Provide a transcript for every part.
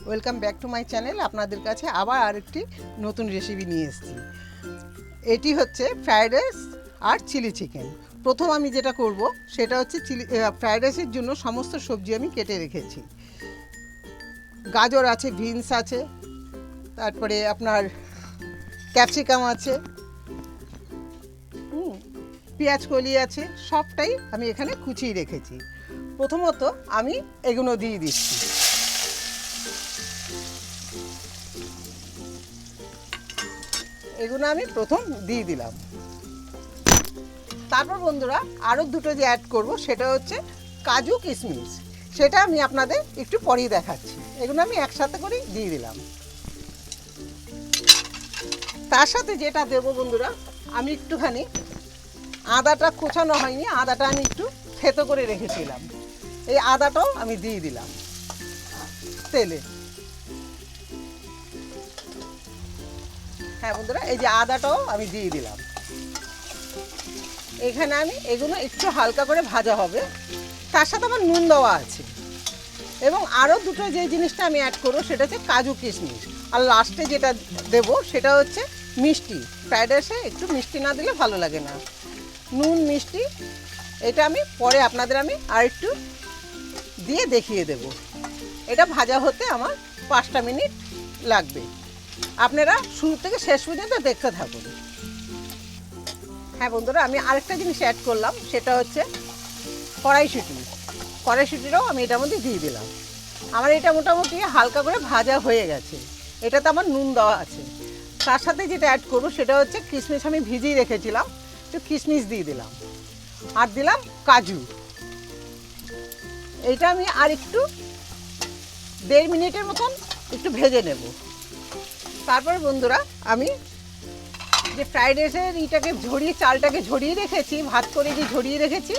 Welcome back to my channel. আপনাদের কাছে আবার আরেকটি নতুন রেসিপি নিয়ে এসেছি। এটি হচ্ছে ফ্রায়েড রাইস আর চিলি চিকেন। প্রথম আমি যেটা করব সেটা হচ্ছে ফ্রায়েড রাইসের জন্য সমস্ত সবজি আমি কেটে রেখেছি। গাজর আছে, বিনস আছে, তারপরে আপনার ক্যাপসিকাম আছে, পেঁয়াজ কলি আছে, সবটাই আমি এখানে কুচিয়ে রেখেছি। প্রথমত আমি এগুলো দিয়ে দিচ্ছি। এগুলো আমি প্রথম দিয়ে দিলাম। তারপর বন্ধুরা আরও দুটো যে অ্যাড করব সেটা হচ্ছে কাজু কিশমিশ। সেটা আমি আপনাদের একটু পরেই দেখাচ্ছি। এগুলো আমি একসাথে করেই দিয়ে দিলাম। তার সাথে যেটা দেবো বন্ধুরা, আমি একটুখানি আদাটা কোচানো হয়নি, আদাটা আমি একটু থেতো করে রেখেছিলাম, এই আদাটাও আমি দিয়ে দিলাম তেলে। হ্যাঁ বন্ধুরা, এই যে আদাটাও আমি দিয়ে দিলাম। এখানে আমি এগুলো একটু হালকা করে ভাজা হবে। তার সাথে আমার নুন দেওয়া আছে এবং আরও দুটো যে জিনিসটা আমি অ্যাড করবো সেটা হচ্ছে কাজু কিশমিশ। আর লাস্টে যেটা দেবো সেটা হচ্ছে মিষ্টি। ফ্রায়েড রাইসে একটু মিষ্টি না দিলে ভালো লাগে না। নুন মিষ্টি এটা আমি পরে আপনাদের আমি আর একটু দিয়ে দেখিয়ে দেব। এটা ভাজা হতে আমার 5টা মিনিট লাগবে। আপনারা শুরু থেকে শেষ পর্যন্ত দেখতে থাকুন। হ্যাঁ বন্ধুরা, আমি আরেকটা জিনিস অ্যাড করলাম, সেটা হচ্ছে কড়াইশুঁটি। কড়াইশুঁটিটাও আমি এটার মধ্যে দিয়ে দিলাম। আমার এটা মোটামুটি হালকা করে ভাজা হয়ে গেছে। এটাতে আমার নুন দেওয়া আছে। তার সাথে যেটা অ্যাড করবো সেটা হচ্ছে কিশমিশ। আমি ভিজিয়ে রেখেছিলাম, একটু কিশমিশ দিয়ে দিলাম আর দিলাম কাজু। এইটা আমি আর একটু 1.5 মিনিটের মতন একটু ভেজে নেব। তারপরে বন্ধুরা আমি যে ফ্রায়েড রাইসের চালটাকে ঝরিয়ে রেখেছি, ভাত করে যে ঝরিয়ে রেখেছি,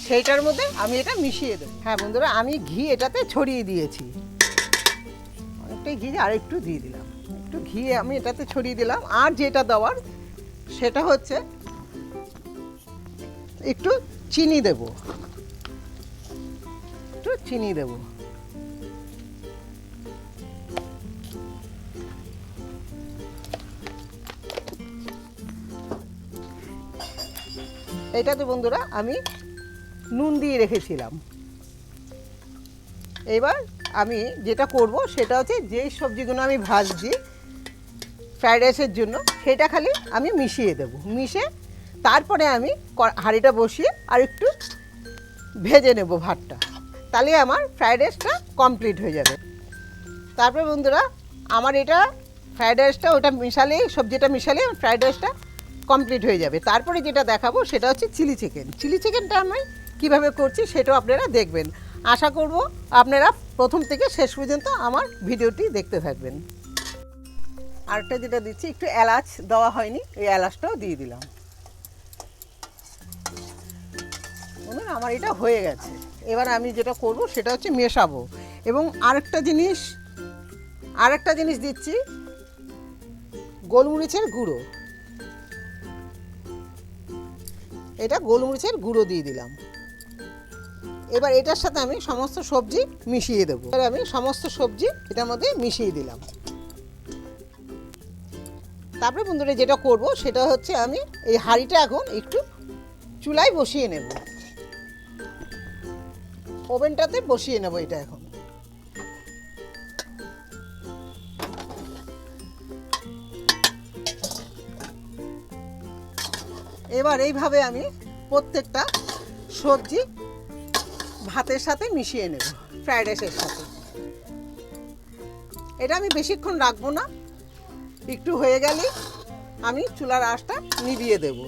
সেইটার মধ্যে আমি এটা মিশিয়ে দেবো। হ্যাঁ বন্ধুরা, আমি ঘি এটাতে ছড়িয়ে দিয়েছি। অনেকটাই ঘি আর একটু দিয়ে দিলাম। একটু ঘি আমি এটাতে ছড়িয়ে দিলাম। আর যেটা দেওয়ার সেটা হচ্ছে একটু চিনি দেব। একটু চিনি দেব। এটাতে বন্ধুরা আমি নুন দিয়ে রেখেছিলাম। এবার আমি যেটা করব সেটা হচ্ছে যেই সবজিগুলো আমি ভাজছি ফ্রায়েড রাইসের জন্য, সেটা খালি আমি মিশিয়ে দেব। মিশে তারপরে আমি হাঁড়িটা বসিয়ে আর একটু ভেজে নেব ভাতটা। তাহলে আমার ফ্রায়েড রাইসটা কমপ্লিট হয়ে যাবে। তারপরে বন্ধুরা আমার এটা ফ্রায়েড রাইসটা ওটা মিশালেই, সবজিটা মিশালে ফ্রায়েড রাইসটা কমপ্লিট হয়ে যাবে। তারপরে যেটা দেখাবো সেটা হচ্ছে চিলি চিকেন। চিলি চিকেনটা আমি কীভাবে করছি সেটাও আপনারা দেখবেন। আশা করব আপনারা প্রথম থেকে শেষ পর্যন্ত আমার ভিডিওটি দেখতে থাকবেন। আরেকটা যেটা দিচ্ছি, একটু এলাচ দেওয়া হয়নি, এই এলাচটাও দিয়ে দিলাম। বন্ধুরা আমার এটা হয়ে গেছে। এবার আমি যেটা করব সেটা হচ্ছে মেশাবো। এবং আরেকটা জিনিস দিচ্ছি, গোলমরিচের গুঁড়ো। এটা গোলমরিচের গুঁড়ো দিয়ে দিলাম। এবার এটার সাথে আমি সমস্ত সবজি মিশিয়ে দেবো। এবার আমি সমস্ত সবজি এটার মধ্যে মিশিয়ে দিলাম। তারপরে বন্ধুরা যেটা করব সেটা হচ্ছে আমি এই হাঁড়িটা এখন একটু চুলায় বসিয়ে নেব। ওভেনটাতে বসিয়ে নেব এটা এখন। এবার এইভাবে আমি প্রত্যেকটা সবজি ভাতের সাথে মিশিয়ে নেব, ফ্রায়েড রাইসের সাথে। এটা আমি বেশিক্ষণ রাখবো না, একটু হয়ে গেলে আমি চুলার আঁচটা নিভিয়ে দেব।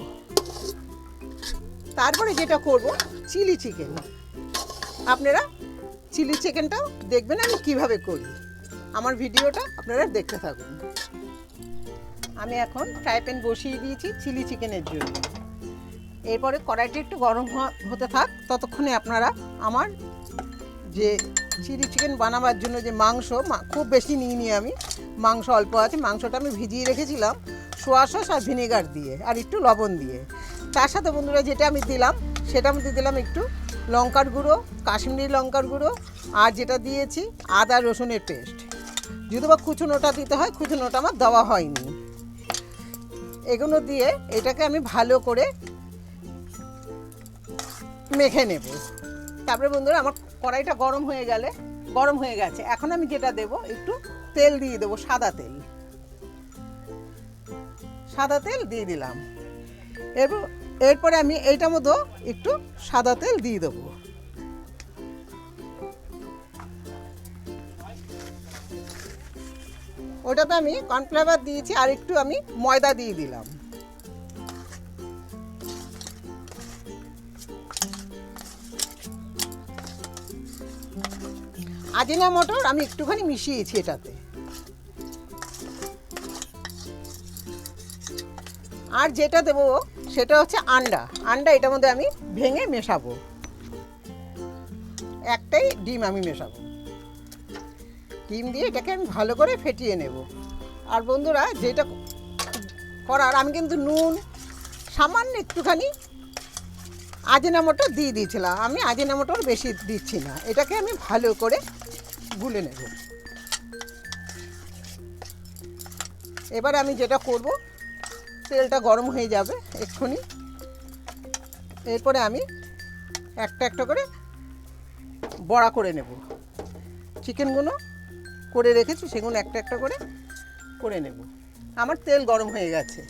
তারপরে যেটা করব চিলি চিকেন। আপনারা চিলি চিকেনটাও দেখবেন আমি কিভাবে করি। আমার ভিডিওটা আপনারা দেখতে থাকুন। আমি এখন ফ্রাই প্যান বসিয়ে দিয়েছি চিলি চিকেনের জন্য। এরপরে কড়াইটা একটু গরম হতে থাক, ততক্ষণে আপনারা আমার যে চিলি চিকেন বানাবার জন্য যে মাংস, খুব বেশি নিইনি আমি, মাংস অল্প আছে। মাংসটা আমি ভিজিয়ে রেখেছিলাম সোয়া সস আর ভিনেগার দিয়ে আর একটু লবণ দিয়ে। তার সাথে বন্ধুরা যেটা আমি দিলাম সেটার মধ্যে দিলাম একটু লঙ্কার গুঁড়ো, কাশ্মীরি লঙ্কার গুঁড়ো, আর যেটা দিয়েছি আদা রসুনের পেস্ট। যদি বা কুচুনোটা দিতে হয়, কুচুনোটা আমার দেওয়া হয়নি। এগুলো দিয়ে এটাকে আমি ভালো করে মেখে নেব। তারপরে বন্ধুরা আমার কড়াইটা গরম হয়ে গেছে। এখন আমি যেটা দেব, একটু তেল দিয়ে দেবো, সাদা তেল দিয়ে দিলাম। এরপরে আমি এইটার মধ্যে একটু সাদা তেল দিয়ে দেবো। ওটাতে আমি কর্নফ্লাওয়ার দিয়েছি, আর একটু আমি ময়দা দিয়ে দিলাম। আজিনামোটোর আমি একটুখানি মিশিয়েছি এটাতে। আর যেটা দেবো সেটা হচ্ছে আন্ডা এটার মধ্যে আমি ভেঙে মেশাবো। একটাই ডিম আমি মেশাবো। ডিম দিয়ে এটাকে আমি ভালো করে ফেটিয়ে নেব। আর বন্ধুরা যেটা করার, আমি কিন্তু নুন সামান্য একটুখানি আজিনামোটো দিয়ে দিয়েছিলাম। আমি আজিনামোটোর বেশি দিচ্ছি না। এটাকে আমি ভালো করে গুলে নেব। এবার আমি যেটা করব, তেলটা গরম হয়ে যাবে এক্ষুনি। এরপরে আমি একটা একটা করে বড়া করে নেব। চিকেনগুলো করে রেখেছি, সেগুলো একটা একটা করে নেব। আমার তেল গরম হয়ে গেছে।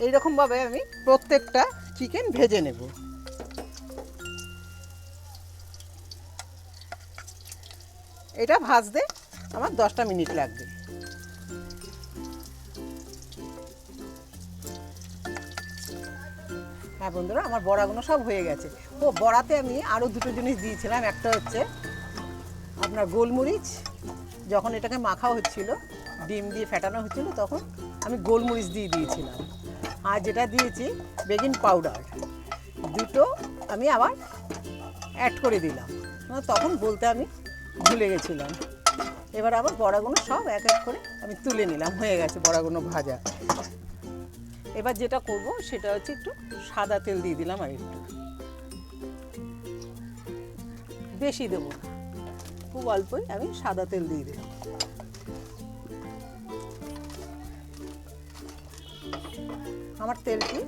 এইরকমভাবে আমি প্রত্যেকটা চিকেন ভেজে নেব। এটা ভাজতে আমার 10টা মিনিট লাগবে। হ্যাঁ বন্ধুরা, আমার বড়াগুলো সব হয়ে গেছে। বড়াতে আমি আরও দুটো জিনিস দিয়েছিলাম। একটা হচ্ছে আপনার গোলমরিচ। যখন এটাকে মাখা হচ্ছিল, ডিম দিয়ে ফেটানো হচ্ছিল, তখন আমি গোলমরিচ দিয়ে দিয়েছিলাম। আর যেটা দিয়েছি বেকিং পাউডার, দুটো আমি আবার অ্যাড করে দিলাম। তখন বলতে আমি ভুলে গেছিলাম। এবার আবার বড়াগুলো সব এক এক করে আমি তুলে নিলাম। হয়ে গেছে বড়াগুলো ভাজা। এবার যেটা করব সেটা হচ্ছে একটু সাদা তেল দিয়ে দিলাম, আর একটু বেশি দেবো না, খুব অল্পই আমি সাদা তেল দিয়ে দিলাম। আমার তেলটি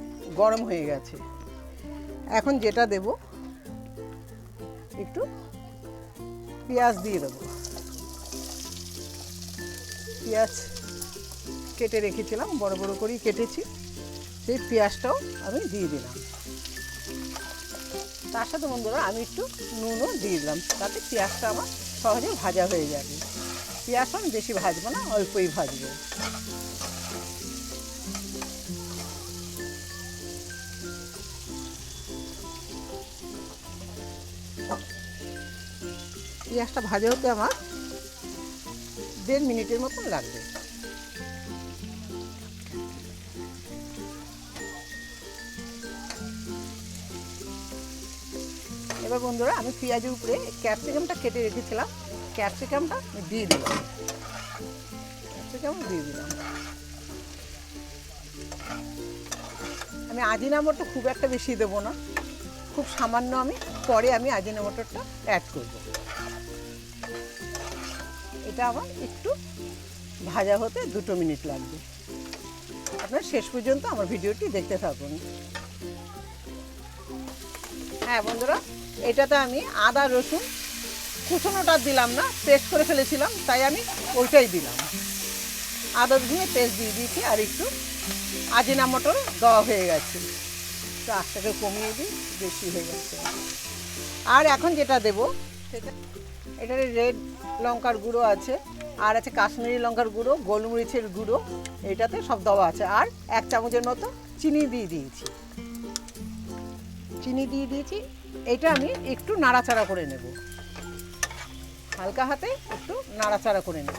গরম হয়ে গেছে। এখন যেটা দেব, একটু পেঁয়াজ দিয়ে দেবো। পেঁয়াজ কেটে রেখেছিলাম, বড় বড় করেই কেটেছি, সেই পেঁয়াজটাও আমি দিয়ে দিলাম। তার সাথে বন্ধুরা আমি একটু নুনও দিয়ে দিলাম, তাতে পেঁয়াজটা আমার সহজে ভাজা হয়ে যাবে। পেঁয়াজটা আমি বেশি ভাজবো না, অল্পই ভাজবো। পেঁয়াজটা ভাজা হতে আমার 1.5 মিনিটের মতন লাগবে। এবার বন্ধুরা আমি পেঁয়াজের উপরে ক্যাপসিকামটা কেটে রেখেছিলাম, ক্যাপসিকামটা দিয়ে দিলাম। আমি আজিনামোটো খুব একটা বেশি দেবো না, খুব সামান্য। আমি পরে আজিনামোটোটা অ্যাড করব। এটা আমার একটু ভাজা হতে 2 মিনিট লাগবে। আপনারা শেষ পর্যন্ত আমার ভিডিওটি দেখতে থাকুন। হ্যাঁ বন্ধুরা, এটাতে আমি আদা রসুন কুচনোটা দিলাম না, পেস্ট করে ফেলেছিলাম, তাই আমি ওইটাই দিলাম। আদা রসুনের পেস্ট দিয়ে দিয়েছি, আর একটু আজিনামোটো দেওয়া হয়ে গেছে। তো আঁচটাকে কমিয়ে দিই, বেশি হয়ে গেছে। আর এখন যেটা দেবো সেটা, এটাতে রেড লঙ্কার গুঁড়ো আছে, আর আছে কাশ্মীরি লঙ্কার গুঁড়ো, গোলমরিচের গুঁড়ো, এটাতে সব দেওয়া আছে। আর 1 চামচের মতো চিনি দিয়ে দিয়েছি। এটা আমি একটু নাড়াচাড়া করে নেব, হালকা হাতে একটু নাড়াচাড়া করে নেব।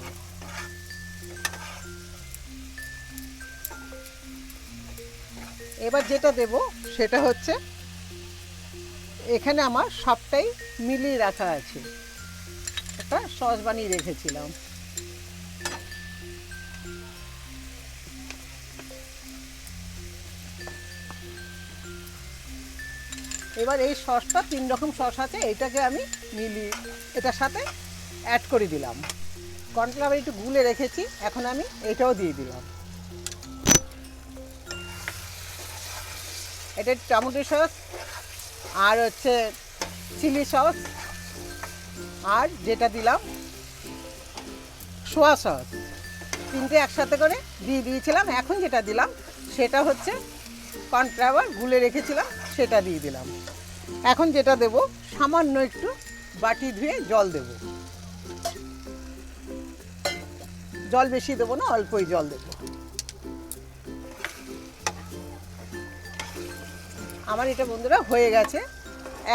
এবার যেটা দেব সেটা হচ্ছে, এখানে আমার সবটাই মিলিয়ে রাখা আছে, একটা সস বানিয়ে রেখেছিলাম। এবার এই সসটা 3 রকম সস আছে, এটাকে আমি এটার সাথে অ্যাড করে দিলাম। কর্নফ্লাওয়ার একটু গুলে রেখেছি, এখন আমি এটাও দিয়ে দিলাম। এটা টমেটো সস আর হচ্ছে চিলি সস, আর যেটা দিলাম সোয়া সস, 3টে একসাথে করে দিয়ে দিয়েছিলাম। এখন যেটা দিলাম সেটা হচ্ছে কর্নফ্লাওয়ার গুলে রেখেছিলাম, সেটা দিয়ে দিলাম। এখন যেটা দেব, সামান্য একটু বাটি ধুয়ে জল দেব। জল বেশি দেবো না, অল্পই জল দেব। আমার এটা বন্ধুরা হয়ে গেছে।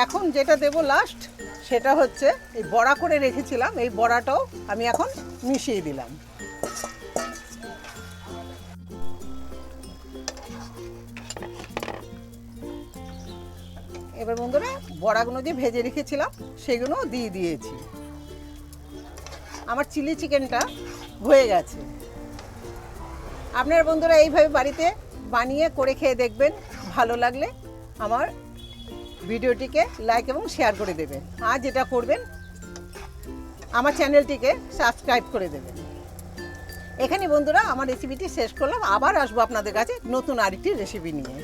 এখন যেটা দেব লাস্ট, সেটা হচ্ছে এই বড়া করে রেখেছিলাম, এই বড়াটাও আমি এখন মিশিয়ে দিলাম। এবার বন্ধুরা বড়াগুলো যে ভেজে রেখেছিলাম সেগুলো দিয়ে দিয়েছি। আমার চিলি চিকেনটা হয়ে গেছে। আপনারা বন্ধুরা এইভাবে বাড়িতে বানিয়ে করে খেয়ে দেখবেন, ভালো লাগলে আমার ভিডিওটিকে লাইক এবং শেয়ার করে দেবেন, আর যেটা করবেন আমার চ্যানেলটিকে সাবস্ক্রাইব করে দেবেন। এখানে বন্ধুরা আমার রেসিপিটি শেষ করলাম, আবার আসবো আপনাদের কাছে নতুন আরেকটি রেসিপি নিয়ে।